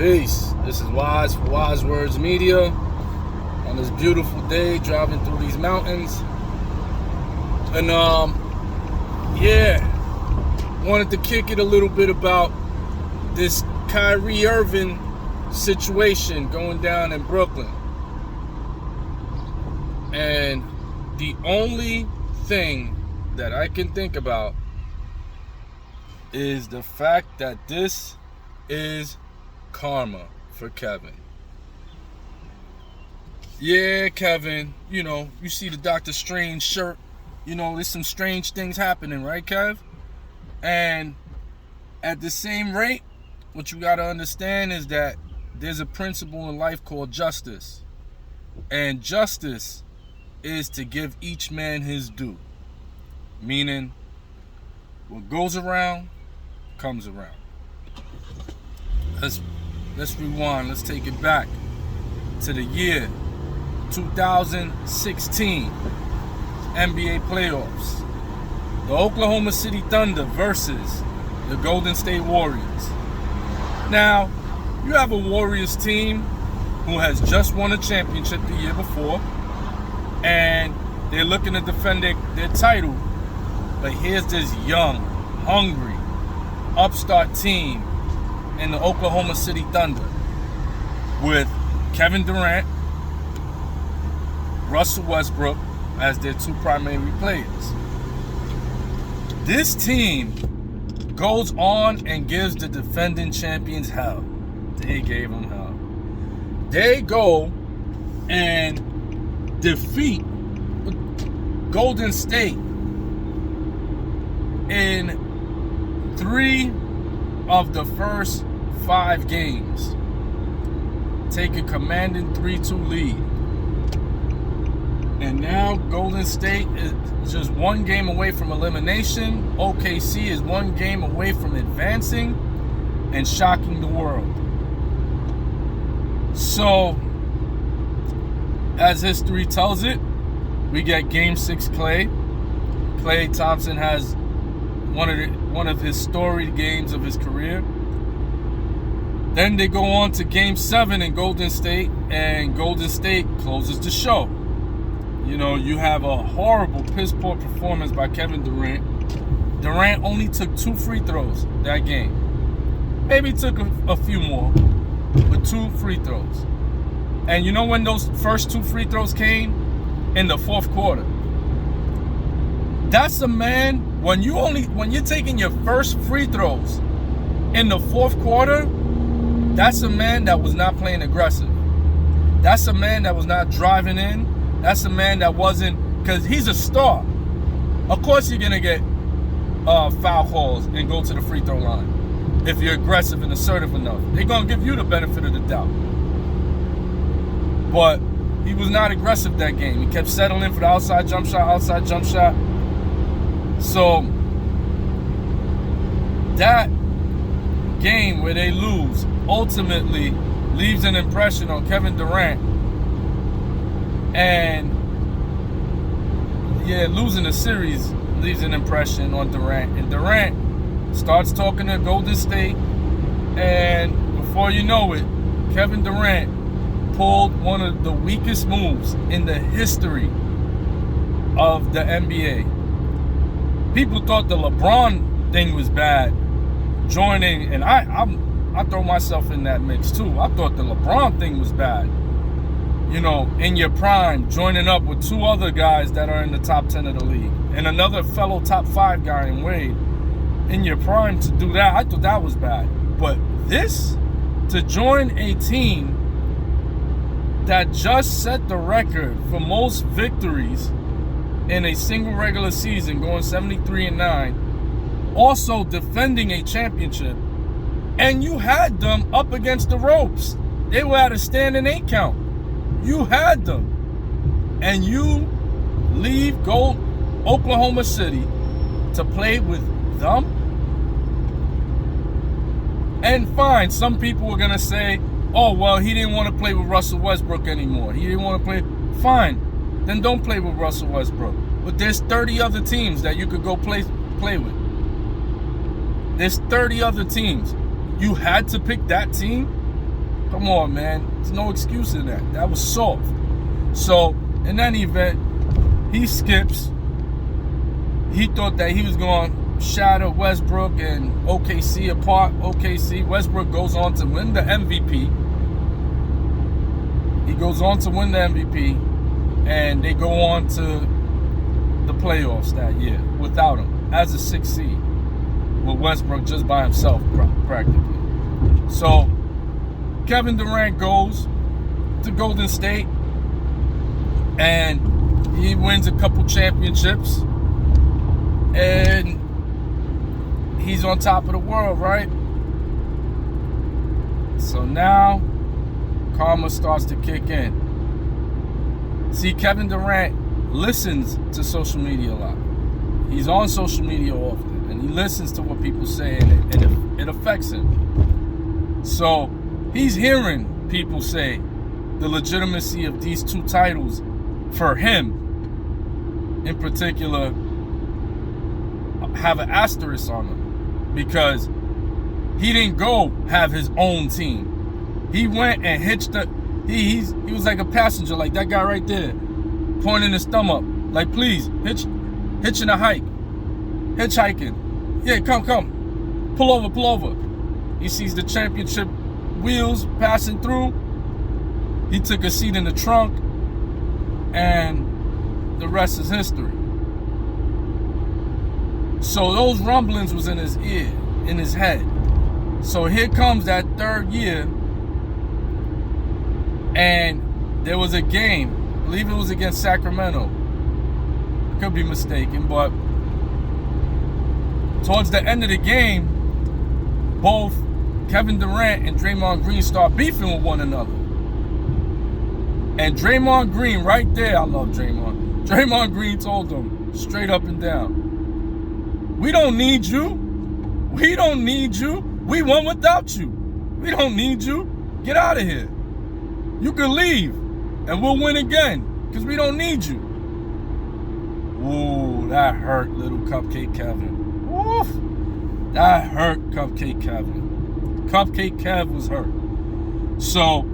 Peace. This is Wise for Wise Words Media. On this beautiful day, driving through these mountains. And wanted to kick it a little bit about this Kyrie Irving situation going down in Brooklyn. And the only thing that I can think about is the fact that this is karma for Kevin. Yeah, Kevin, you see the Doctor Strange shirt. There's some strange things happening, right, Kev? And at the same rate, what you got to understand is that there's a principle in life called justice. And justice is to give each man his due. Meaning, what goes around, comes around. Let's rewind. Let's take it back to the year 2016 NBA playoffs. The Oklahoma City Thunder versus the Golden State Warriors. Now, you have a Warriors team who has just won a championship the year before, and they're looking to defend their title. But here's this young, hungry, upstart team in the Oklahoma City Thunder with Kevin Durant, Russell Westbrook as their two primary players. This team goes on and gives the defending champions hell. They gave them hell. They go and defeat Golden State in 3 of the first 5 games. Take a commanding 3-2 lead. And now Golden State is just 1 game away from elimination. OKC is 1 game away from advancing and shocking the world. So, as history tells it, we get Game 6 Klay. Klay Thompson has one of his storied games of his career. Then they go on to Game 7 in Golden State, and Golden State closes the show. You have a horrible piss-poor performance by Kevin Durant. Durant only took 2 free throws that game. Maybe took a few more, but 2 free throws. And you know when those first 2 free throws came? In the 4th quarter. That's a man, when you're taking your first free throws in the 4th quarter, that's a man that was not playing aggressive. That's a man that was not driving in. That's a man that wasn't, because he's a star. Of course you're going to get foul calls and go to the free throw line if you're aggressive and assertive enough. They're going to give you the benefit of the doubt. But he was not aggressive that game. He kept settling for the outside jump shot. So, that game where they lose ultimately leaves an impression on Kevin Durant. And losing the series leaves an impression on Durant. And Durant starts talking to Golden State, and before you know it, Kevin Durant pulled one of the weakest moves in the history of the NBA. People thought the LeBron thing was bad, joining, and I throw myself in that mix too. I thought the LeBron thing was bad. In your prime, joining up with 2 other guys that are in the top 10 of the league, and another fellow top 5 guy in Wade, in your prime to do that, I thought that was bad. But this, to join a team that just set the record for most victories in a single regular season, going 73-9, also defending a championship, and you had them up against the ropes. They were at a standing 8 count. You had them. And you leave Oklahoma City to play with them? And fine, some people were going to say, oh, well, he didn't want to play with Russell Westbrook anymore. He didn't want to play. Fine, then don't play with Russell Westbrook. But there's 30 other teams that you could go play with. There's 30 other teams. You had to pick that team? Come on, man. There's no excuse in that. That was soft. So, in any event, he skips. He thought that he was going to shatter Westbrook and OKC apart. OKC. Westbrook goes on to win the MVP. He goes on to win the MVP. And they go on to the playoffs that year without him as a 6th seed. With Westbrook just by himself, practically. So, Kevin Durant goes to Golden State. And he wins a couple championships. And he's on top of the world, right? So now, karma starts to kick in. See, Kevin Durant listens to social media a lot. He's on social media often, and he listens to what people say, and it affects him. So he's hearing people say the legitimacy of these 2 titles for him, in particular, have an asterisk on them, because he didn't go have his own team. He went and hitched the. He was like a passenger, like that guy right there, pointing his thumb up, like, please, hitching a hike, hitchhiking. Yeah, come, pull over. He sees the championship wheels passing through. He took a seat in the trunk, and the rest is history. So those rumblings was in his ear, in his head. So here comes that 3rd year, and there was a game, I believe it was against Sacramento. Could be mistaken, but towards the end of the game, both Kevin Durant and Draymond Green start beefing with one another. And Draymond Green, right there, I love Draymond. Draymond Green told them straight up and down, we don't need you. We don't need you. We won without you. We don't need you. Get out of here. You can leave, and we'll win again, because we don't need you. Ooh, that hurt little Cupcake Kevin. Oof. That hurt Cupcake Kevin. Cupcake Kev was hurt. So,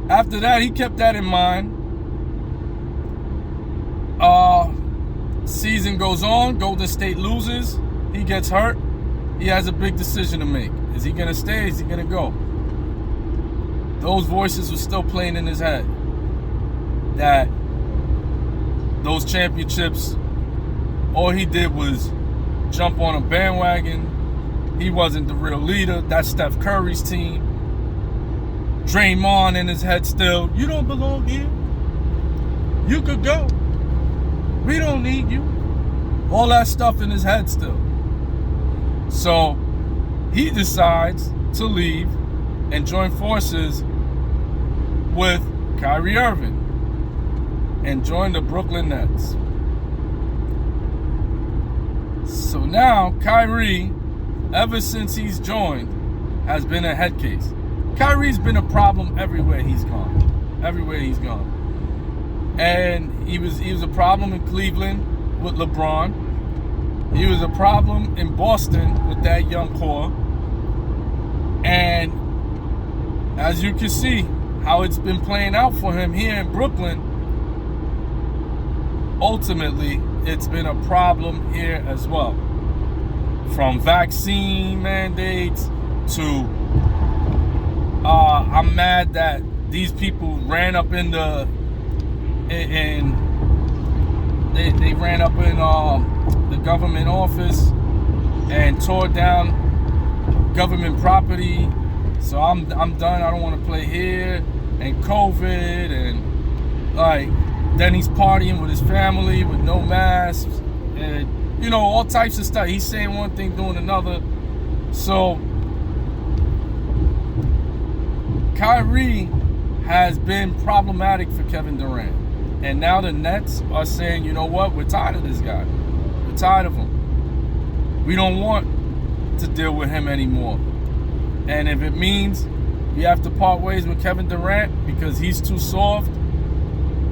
after that, he kept that in mind. Season goes on. Golden State loses. He gets hurt. He has a big decision to make. Is he going to stay? Is he going to go? Those voices were still playing in his head. That those championships, all he did was jump on a bandwagon. He wasn't the real leader. That's Steph Curry's team. Draymond in his head still, you don't belong here. You could go. We don't need you. All that stuff in his head still. So he decides to leave and join forces with Kyrie Irving and join the Brooklyn Nets. So now Kyrie, ever since he's joined, has been a head case. Kyrie's been a problem everywhere he's gone. Everywhere he's gone. And he was a problem in Cleveland with LeBron. He was a problem in Boston with that young core. And as you can see, how it's been playing out for him here in Brooklyn, ultimately, it's been a problem here as well. From vaccine mandates to, I'm mad that these people ran up in the, they ran up in the government office and tore down government property. So I'm done. I don't want to play here. And COVID, and like, then he's partying with his family with no masks, and all types of stuff. He's saying one thing, doing another. So Kyrie has been problematic for Kevin Durant. And now the Nets are saying, you know what, we're tired of this guy. We're tired of him. We don't want to deal with him anymore. And if it means we have to part ways with Kevin Durant because he's too soft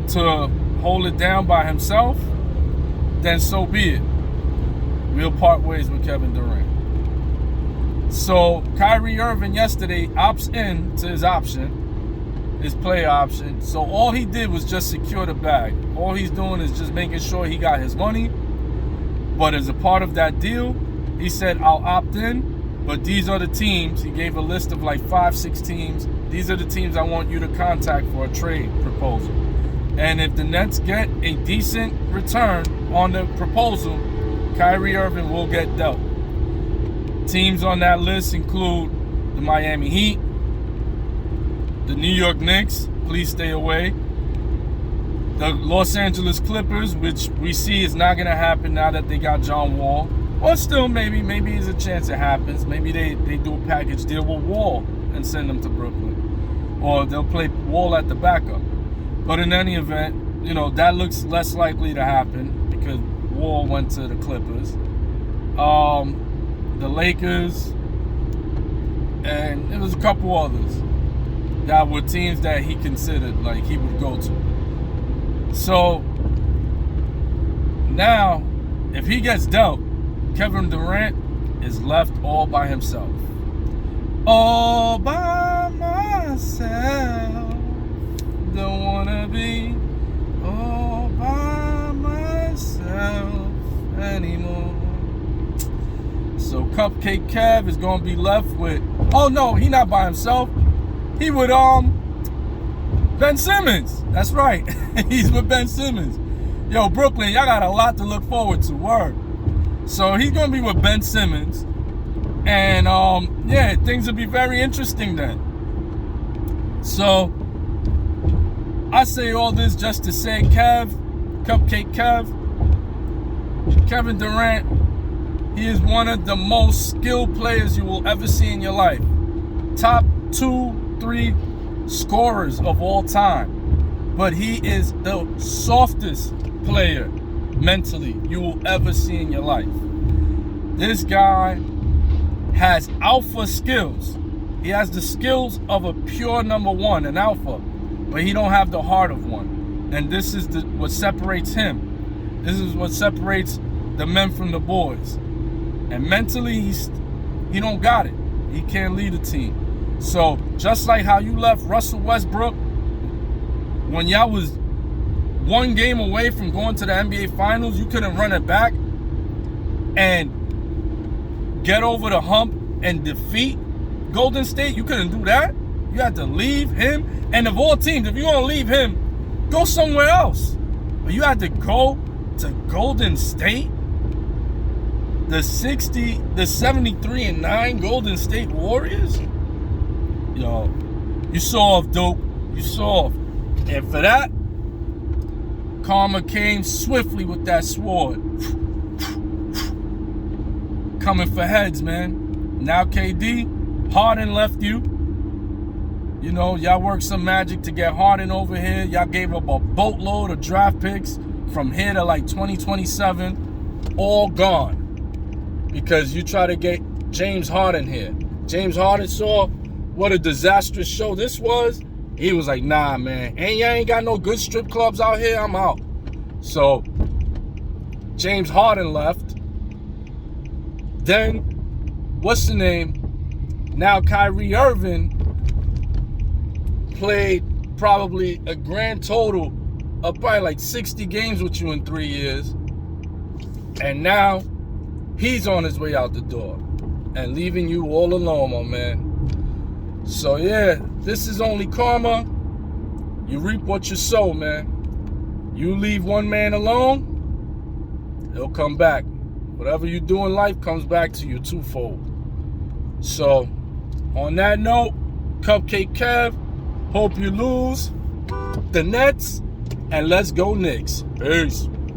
to hold it down by himself, then so be it. We'll part ways with Kevin Durant. So Kyrie Irving yesterday opts in to his option, his play option. So all he did was just secure the bag. All he's doing is just making sure he got his money. But as a part of that deal, he said, I'll opt in, but these are the teams. He gave a list of like 5-6 teams. These are the teams I want you to contact for a trade proposal. And if the Nets get a decent return on the proposal, Kyrie Irving will get dealt. Teams on that list include the Miami Heat, the New York Knicks, please stay away, the Los Angeles Clippers, which we see is not going to happen now that they got John Wall. Or still maybe there's a chance it happens. Maybe they do a package deal with Wall and send them to Brooklyn. Or they'll play Wall at the backup. But in any event, that looks less likely to happen because Wall went to the Clippers. The Lakers, and there was a couple others that were teams that he considered like he would go to. So now, if he gets dealt, Kevin Durant is left all by himself. All by myself. Don't wanna be all by myself anymore. So Cupcake Kev is gonna be left with, oh no, he not by himself. He with Ben Simmons. That's right. He's with Ben Simmons. Yo, Brooklyn, y'all got a lot to look forward to. Word. So he's gonna be with Ben Simmons. And things will be very interesting then. So I say all this just to say, Cupcake Kev, Kevin Durant, he is one of the most skilled players you will ever see in your life. Top 2-3 scorers of all time. But he is the softest player mentally you will ever see in your life. This guy has alpha skills. He has the skills of a pure number one, an alpha. But he don't have the heart of one. And this is what separates him. This is what separates the men from the boys. And mentally, he don't got it. He can't lead a team. So just like how you left Russell Westbrook when y'all was one game away from going to the NBA Finals, you couldn't run it back and get over the hump and defeat Golden State. You couldn't do that. You had to leave him. And of all teams, if you're going to leave him, go somewhere else. But you had to go to Golden State. The 73-9 Golden State Warriors. Yo, you soft, dope. You soft. And for that, karma came swiftly with that sword. Coming for heads, man. Now KD, Harden left you. Y'all worked some magic to get Harden over here. Y'all gave up a boatload of draft picks from here to like 2027. All gone. Because you try to get James Harden here. James Harden saw what a disastrous show this was. He was like, nah, man. And y'all ain't got no good strip clubs out here. I'm out. So, James Harden left. Then, what's the name? Now Kyrie Irving played probably a grand total of probably like 60 games with you in 3 years. And now he's on his way out the door and leaving you all alone, my man. So yeah, this is only karma. You reap what you sow, man. You leave one man alone, he'll come back. Whatever you do in life comes back to you twofold. So, on that note, Cupcake Kev, hope you lose the Nets, and let's go Knicks. Peace.